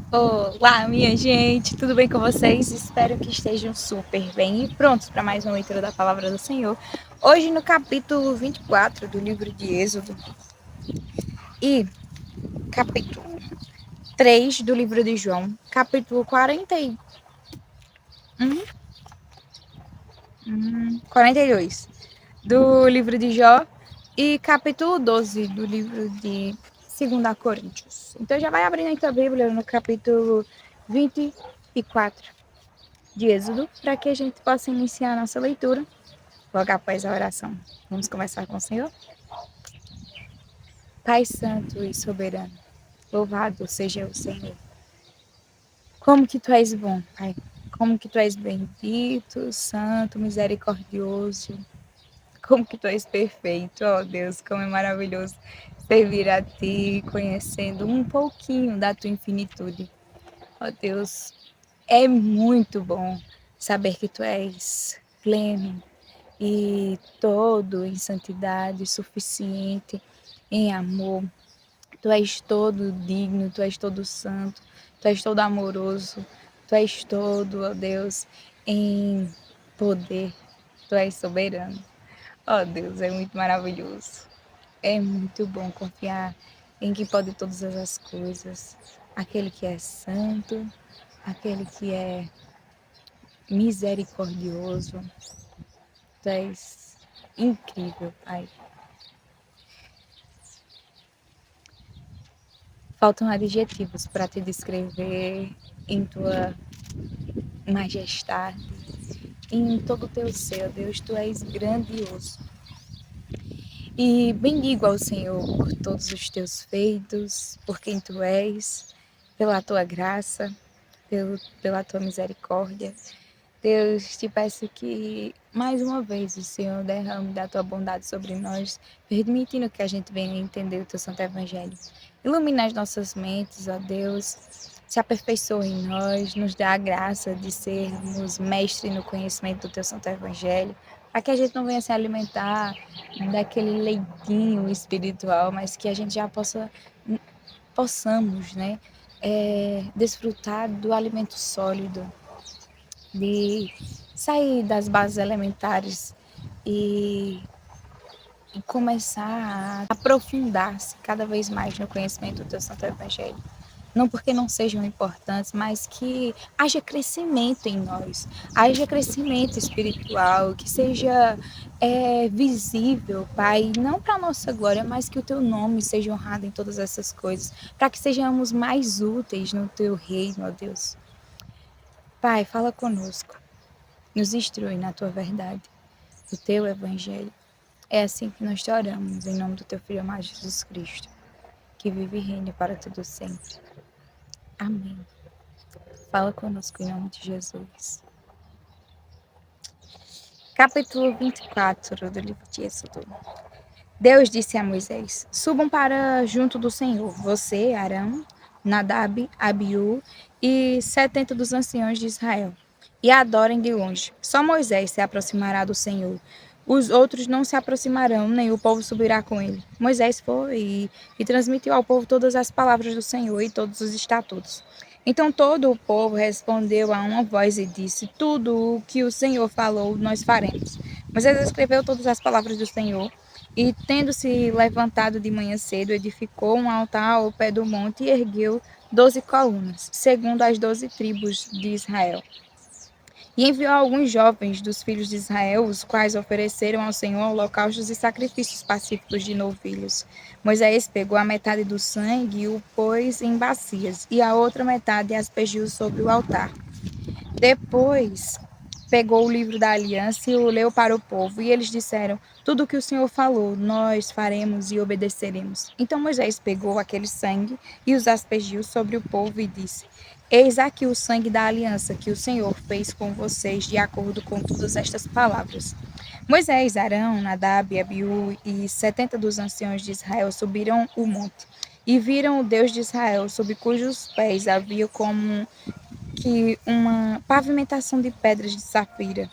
Olá, minha gente, tudo bem com vocês? Espero que estejam super bem e prontos para mais uma leitura da Palavra do Senhor. Hoje no capítulo 24 do livro de Êxodo e capítulo 3 do livro de João, capítulo 42 do livro de Jó e capítulo 12 do livro de 2 Coríntios. Então já vai abrindo aí tua Bíblia no capítulo 24 de Êxodo, para que a gente possa iniciar a nossa leitura logo após a oração. Vamos conversar com o Senhor? Pai Santo e Soberano, louvado seja o Senhor. Como que Tu és bom, Pai. Como que Tu és bendito, santo, misericordioso. Como que Tu és perfeito, ó Deus, como é maravilhoso servir a Ti, conhecendo um pouquinho da Tua infinitude. Ó Deus, é muito bom saber que Tu és pleno, e todo em santidade, suficiente em amor. Tu és todo digno, Tu és todo santo, Tu és todo amoroso, Tu és todo, ó Deus, em poder. Tu és soberano. Ó Deus, é muito maravilhoso. É muito bom confiar em que pode todas as coisas. Aquele que é santo, aquele que é misericordioso. Tu és incrível, Pai. Faltam adjetivos para te descrever em tua majestade, em todo o teu ser, Deus, tu és grandioso. E bendigo ao Senhor por todos os teus feitos, por quem tu és, pela tua graça, pela tua misericórdia. Deus, te peço que mais uma vez o Senhor derrame da tua bondade sobre nós, permitindo que a gente venha entender o teu santo evangelho. Ilumina as nossas mentes, ó Deus, se aperfeiçoa em nós, nos dá a graça de sermos mestres no conhecimento do teu santo evangelho, para que a gente não venha se alimentar daquele leitinho espiritual, mas que a gente já possamos, né, desfrutar do alimento sólido, de sair das bases elementares e começar a aprofundar-se cada vez mais no conhecimento do teu Santo Evangelho. Não porque não sejam importantes, mas que haja crescimento em nós, haja crescimento espiritual, que seja visível, Pai, não para a nossa glória, mas que o teu nome seja honrado em todas essas coisas, para que sejamos mais úteis no teu reino, ó Deus. Pai, fala conosco. Nos instrui na tua verdade, o teu evangelho. É assim que nós te oramos, em nome do teu Filho amado Jesus Cristo, que vive e reina para todo sempre. Amém. Fala conosco em nome de Jesus. Capítulo 24 do livro de Êxodo. Deus disse a Moisés: Subam para junto do Senhor, você, Arão, Nadab, Abiú e 70 dos anciãos de Israel, e adorem de longe. Só Moisés se aproximará do Senhor. Os outros não se aproximarão, nem o povo subirá com ele. Moisés foi e transmitiu ao povo todas as palavras do Senhor e todos os estatutos. Então todo o povo respondeu a uma voz e disse: Tudo o que o Senhor falou, nós faremos. Moisés escreveu todas as palavras do Senhor e, tendo-se levantado de manhã cedo, edificou um altar ao pé do monte e ergueu 12 colunas, segundo as 12 tribos de Israel. E enviou alguns jovens dos filhos de Israel, os quais ofereceram ao Senhor holocaustos e sacrifícios pacíficos de novilhos. Moisés pegou a metade do sangue e o pôs em bacias, e a outra metade aspergiu sobre o altar. Depois pegou o livro da aliança e o leu para o povo, e eles disseram: Tudo o que o Senhor falou, nós faremos e obedeceremos. Então Moisés pegou aquele sangue e os aspergiu sobre o povo e disse: Eis aqui o sangue da aliança que o Senhor fez com vocês, de acordo com todas estas palavras. Moisés, Arão, Nadab, Abiú e 70 dos anciãos de Israel subiram o monte e viram o Deus de Israel, sob cujos pés havia como que uma pavimentação de pedras de safira,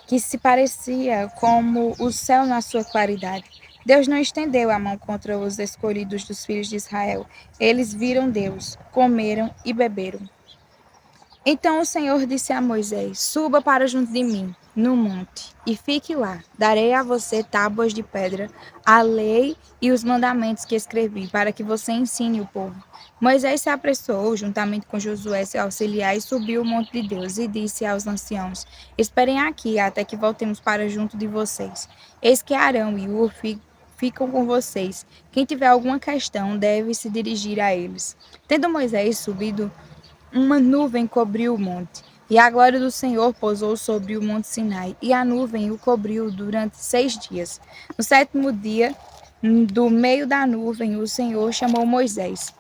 que se parecia como o céu na sua claridade. Deus não estendeu a mão contra os escolhidos dos filhos de Israel. Eles viram Deus, comeram e beberam. Então o Senhor disse a Moisés: Suba para junto de mim, no monte, e fique lá. Darei a você tábuas de pedra, a lei e os mandamentos que escrevi, para que você ensine o povo. Moisés se apressou, juntamente com Josué, seu auxiliar, e subiu o monte de Deus, e disse aos anciãos: Esperem aqui até que voltemos para junto de vocês. Eis que Arão e Hur ficam com vocês. Quem tiver alguma questão deve se dirigir a eles. Tendo Moisés subido, uma nuvem cobriu o monte, e a glória do Senhor pousou sobre o monte Sinai, e a nuvem o cobriu durante 6 dias. No sétimo dia, do meio da nuvem, o Senhor chamou Moisés.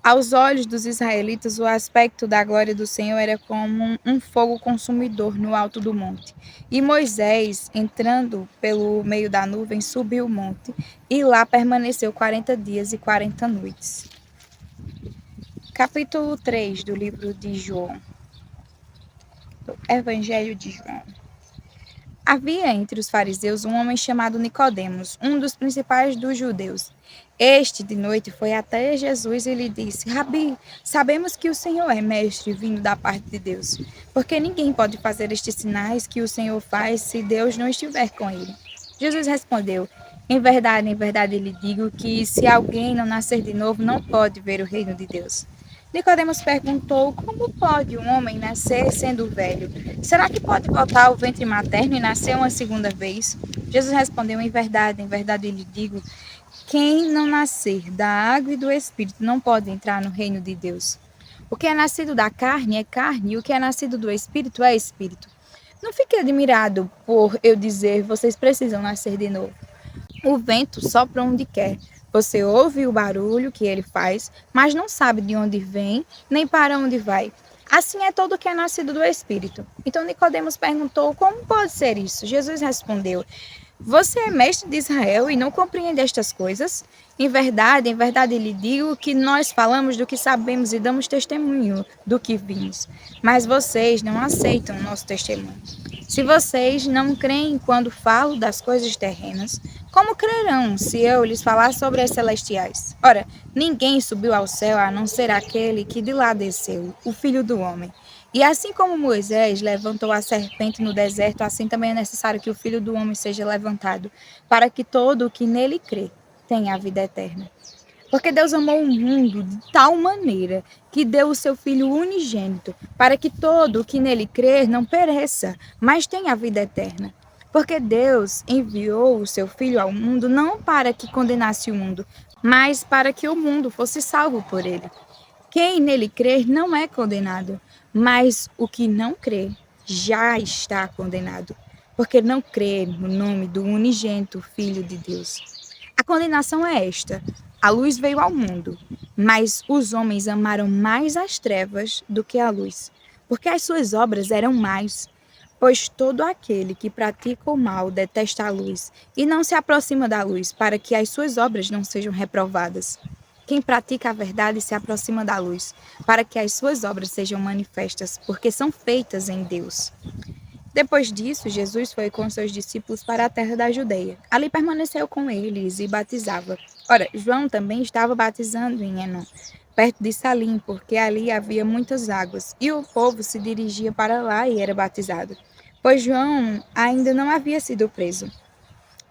Aos olhos dos israelitas, o aspecto da glória do Senhor era como um fogo consumidor no alto do monte. E Moisés, entrando pelo meio da nuvem, subiu o monte, e lá permaneceu 40 dias e 40 noites. Capítulo 3 do livro de João. Do Evangelho de João. Havia entre os fariseus um homem chamado Nicodemos, um dos principais dos judeus. Este, de noite, foi até Jesus e lhe disse: Rabi, sabemos que o Senhor é mestre vindo da parte de Deus, porque ninguém pode fazer estes sinais que o Senhor faz se Deus não estiver com ele. Jesus respondeu: em verdade, lhe digo que se alguém não nascer de novo, não pode ver o reino de Deus. Nicodemos perguntou: como pode um homem nascer sendo velho? Será que pode voltar ao ventre materno e nascer uma segunda vez? Jesus respondeu: em verdade lhe digo, quem não nascer da água e do Espírito não pode entrar no reino de Deus. O que é nascido da carne é carne, e o que é nascido do Espírito é Espírito. Não fique admirado por eu dizer: vocês precisam nascer de novo. O vento sopra onde quer. Você ouve o barulho que ele faz, mas não sabe de onde vem, nem para onde vai. Assim é todo o que é nascido do Espírito. Então Nicodemos perguntou: como pode ser isso? Jesus respondeu: você é mestre de Israel e não compreende estas coisas? Em verdade lhe digo que nós falamos do que sabemos e damos testemunho do que vimos, mas vocês não aceitam o nosso testemunho. Se vocês não creem quando falo das coisas terrenas, como crerão se eu lhes falar sobre as celestiais? Ora, ninguém subiu ao céu a não ser aquele que de lá desceu, o Filho do Homem. E assim como Moisés levantou a serpente no deserto, assim também é necessário que o Filho do Homem seja levantado, para que todo o que nele crê tenha a vida eterna. Porque Deus amou o mundo de tal maneira que deu o seu Filho unigênito, para que todo o que nele crer não pereça, mas tenha a vida eterna. Porque Deus enviou o seu Filho ao mundo não para que condenasse o mundo, mas para que o mundo fosse salvo por ele. Quem nele crer não é condenado, mas o que não crê já está condenado, porque não crê no nome do unigênito Filho de Deus. A condenação é esta: a luz veio ao mundo, mas os homens amaram mais as trevas do que a luz, porque as suas obras eram más. Pois todo aquele que pratica o mal detesta a luz e não se aproxima da luz, para que as suas obras não sejam reprovadas. Quem pratica a verdade se aproxima da luz, para que as suas obras sejam manifestas, porque são feitas em Deus. Depois disso, Jesus foi com seus discípulos para a terra da Judeia. Ali permaneceu com eles e batizava. Ora, João também estava batizando em Enom, perto de Salim, porque ali havia muitas águas, e o povo se dirigia para lá e era batizado, pois João ainda não havia sido preso.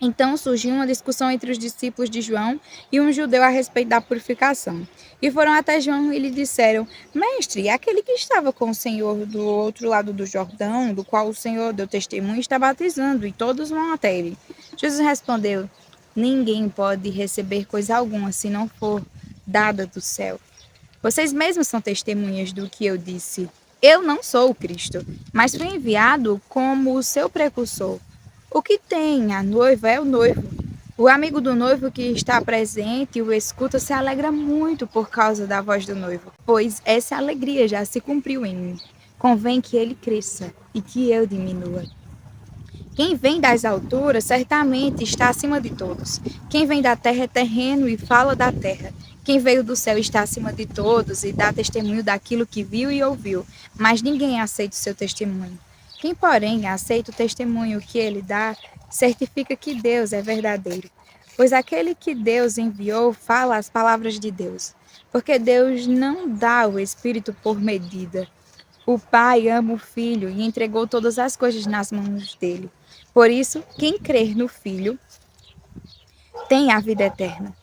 Então surgiu uma discussão entre os discípulos de João e um judeu a respeito da purificação. E foram até João e lhe disseram: Mestre, aquele que estava com o Senhor do outro lado do Jordão, do qual o Senhor deu testemunho, está batizando, e todos vão até ele. Jesus respondeu: Ninguém pode receber coisa alguma se não for dada do céu. Vocês mesmos são testemunhas do que eu disse. Eu não sou o Cristo, mas fui enviado como o seu precursor. O que tem a noiva é o noivo. O amigo do noivo que está presente e o escuta se alegra muito por causa da voz do noivo, pois essa alegria já se cumpriu em mim. Convém que ele cresça e que eu diminua. Quem vem das alturas certamente está acima de todos. Quem vem da terra é terreno e fala da terra. Quem veio do céu está acima de todos e dá testemunho daquilo que viu e ouviu, mas ninguém aceita o seu testemunho. Quem, porém, aceita o testemunho que ele dá, certifica que Deus é verdadeiro. Pois aquele que Deus enviou fala as palavras de Deus. Porque Deus não dá o Espírito por medida. O Pai ama o Filho e entregou todas as coisas nas mãos dele. Por isso, quem crer no Filho tem a vida eterna.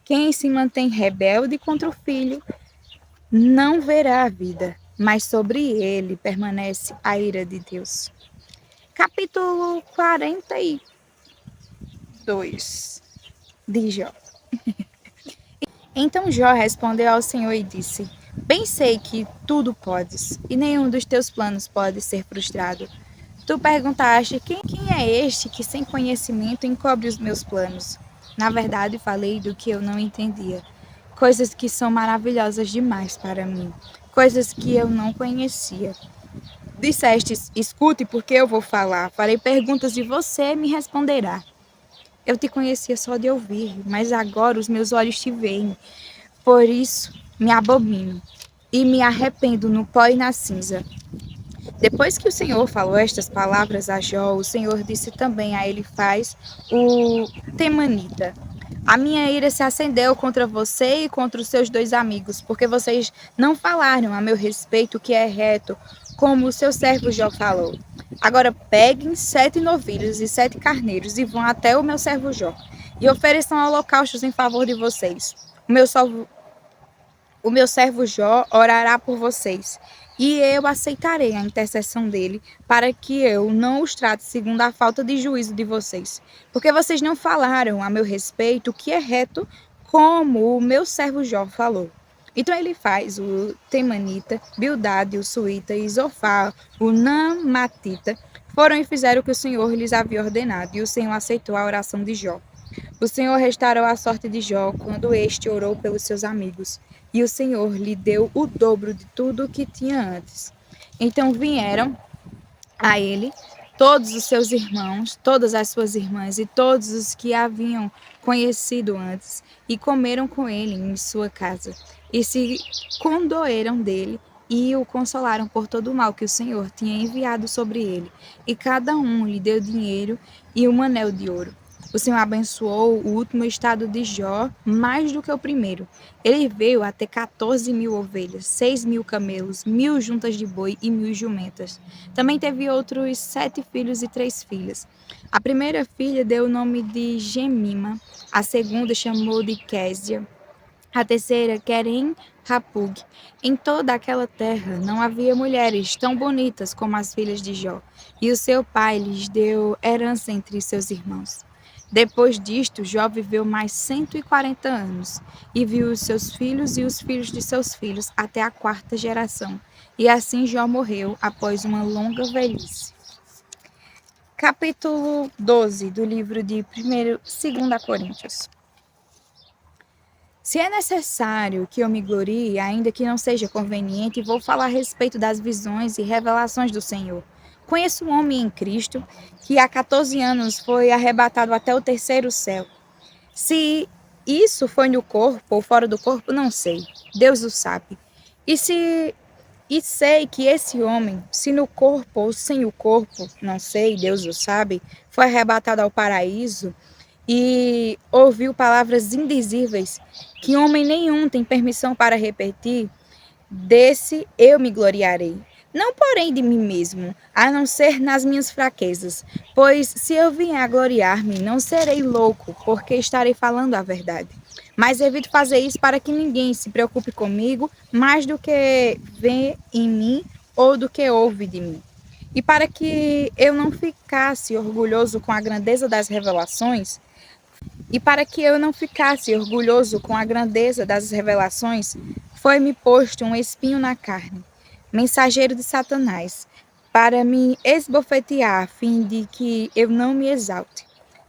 Quem se mantém rebelde contra o Filho não verá a vida, mas sobre ele permanece a ira de Deus. Capítulo 42 de Jó. Então Jó respondeu ao Senhor e disse: Bem sei que tudo podes, e nenhum dos teus planos pode ser frustrado. Tu perguntaste: quem é este que sem conhecimento encobre os meus planos? Na verdade, falei do que eu não entendia, coisas que são maravilhosas demais para mim, coisas que eu não conhecia. Dissestes: Escute, porque eu vou falar. Farei perguntas e você me responderá. Eu te conhecia só de ouvir, mas agora os meus olhos te veem. Por isso me abomino e me arrependo no pó e na cinza. Depois que o Senhor falou estas palavras a Jó, o Senhor disse também a Elifaz, o temanita: A minha ira se acendeu contra você e contra os seus dois amigos, porque vocês não falaram a meu respeito o que é reto, como o seu servo Jó falou. Agora peguem 7 novilhos e 7 carneiros e vão até o meu servo Jó, e ofereçam holocaustos em favor de vocês. O meu servo Jó orará por vocês, e eu aceitarei a intercessão dele, para que eu não os trate segundo a falta de juízo de vocês. Porque vocês não falaram a meu respeito o que é reto, como o meu servo Jó falou. Então ele faz o Temanita, Bildade, o Suíta e Zofar, o Namatita, foram e fizeram o que o Senhor lhes havia ordenado, e o Senhor aceitou a oração de Jó. O Senhor restaurou a sorte de Jó quando este orou pelos seus amigos, e o Senhor lhe deu o dobro de tudo o que tinha antes. Então vieram a ele todos os seus irmãos, todas as suas irmãs e todos os que haviam conhecido antes, e comeram com ele em sua casa, e se condoeram dele e o consolaram por todo o mal que o Senhor tinha enviado sobre ele, e cada um lhe deu dinheiro e um anel de ouro. O Senhor abençoou o último estado de Jó mais do que o primeiro. Ele veio a ter 14.000 ovelhas, 6.000 camelos, 1.000 juntas de boi e 1.000 jumentas. Também teve outros 7 filhos e 3 filhas. A primeira filha deu o nome de Gemima, a segunda chamou de Késia, a terceira Querem Rapug. Em toda aquela terra não havia mulheres tão bonitas como as filhas de Jó, e o seu pai lhes deu herança entre seus irmãos. Depois disto, Jó viveu mais 140 anos, e viu os seus filhos e os filhos de seus filhos até a 4ª geração. E assim Jó morreu após uma longa velhice. Capítulo 12 do livro de 2 Coríntios. Se é necessário que eu me glorie, ainda que não seja conveniente, vou falar a respeito das visões e revelações do Senhor. Conheço um homem em Cristo que há 14 anos foi arrebatado até o 3º céu. Se isso foi no corpo ou fora do corpo, não sei. Deus o sabe. E sei que esse homem, se no corpo ou sem o corpo, não sei, Deus o sabe, foi arrebatado ao paraíso e ouviu palavras indizíveis que homem nenhum tem permissão para repetir, desse eu me gloriarei. Não porém de mim mesmo, a não ser nas minhas fraquezas, pois se eu vier a gloriar-me, não serei louco, porque estarei falando a verdade. Mas evito fazer isso para que ninguém se preocupe comigo mais do que vê em mim ou do que ouve de mim. E para que eu não ficasse orgulhoso com a grandeza das revelações, foi-me posto um espinho na carne, mensageiro de Satanás, para me esbofetear, a fim de que eu não me exalte.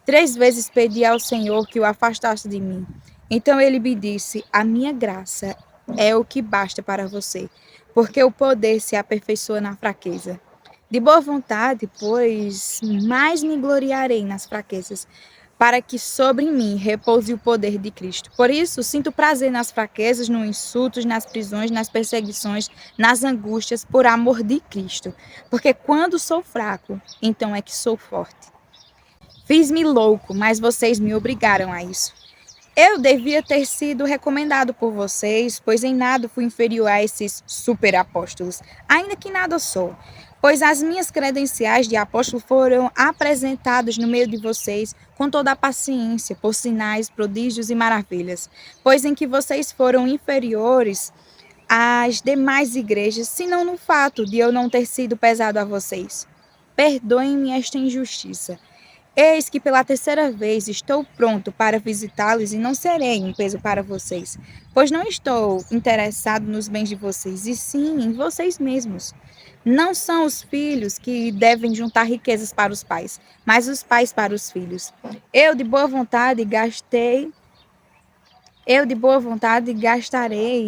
3 vezes pedi ao Senhor que o afastasse de mim. Então ele me disse: A minha graça é o que basta para você, porque o poder se aperfeiçoa na fraqueza. De boa vontade, pois mais me gloriarei nas fraquezas, para que sobre mim repouse o poder de Cristo. Por isso, sinto prazer nas fraquezas, nos insultos, nas prisões, nas perseguições, nas angústias, por amor de Cristo. Porque quando sou fraco, então é que sou forte. Fiz-me louco, mas vocês me obrigaram a isso. Eu devia ter sido recomendado por vocês, pois em nada fui inferior a esses superapóstolos, ainda que nada sou. Pois as minhas credenciais de apóstolo foram apresentadas no meio de vocês com toda a paciência, por sinais, prodígios e maravilhas. Pois em que vocês foram inferiores às demais igrejas, senão no fato de eu não ter sido pesado a vocês. Perdoem-me esta injustiça. Eis que pela terceira vez estou pronto para visitá-los e não serei um peso para vocês, pois não estou interessado nos bens de vocês, e sim em vocês mesmos. Não são os filhos que devem juntar riquezas para os pais, mas os pais para os filhos. Eu de boa vontade gastarei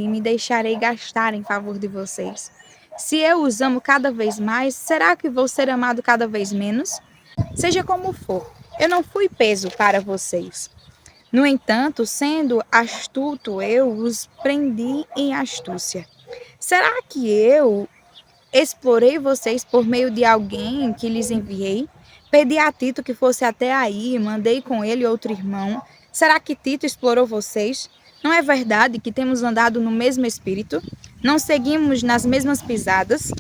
e me deixarei gastar em favor de vocês. Se eu os amo cada vez mais, será que vou ser amado cada vez menos? Seja como for, eu não fui peso para vocês. No entanto, sendo astuto, eu os prendi em astúcia. Será que eu explorei vocês por meio de alguém que lhes enviei? Pedi a Tito que fosse até aí, mandei com ele outro irmão. Será que Tito explorou vocês? Não é verdade que temos andado no mesmo espírito? Não seguimos nas mesmas pisadas?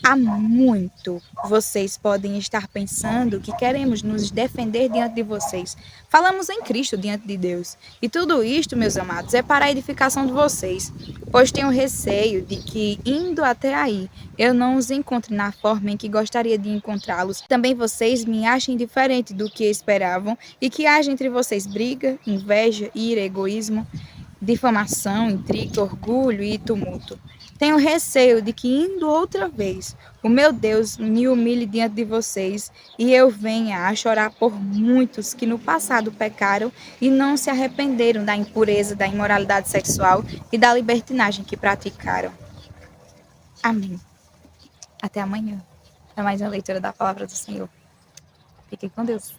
Há muito vocês podem estar pensando que queremos nos defender diante de vocês. Falamos em Cristo diante de Deus. E tudo isto, meus amados, é para a edificação de vocês. Pois tenho receio de que, indo até aí, eu não os encontre na forma em que gostaria de encontrá-los. Também vocês me achem diferente do que esperavam e que haja entre vocês briga, inveja, ira, egoísmo, difamação, intriga, orgulho e tumulto. Tenho receio de que, indo outra vez, o meu Deus me humilhe diante de vocês e eu venha a chorar por muitos que no passado pecaram e não se arrependeram da impureza, da imoralidade sexual e da libertinagem que praticaram. Amém. Até amanhã. É mais uma leitura da palavra do Senhor. Fiquem com Deus.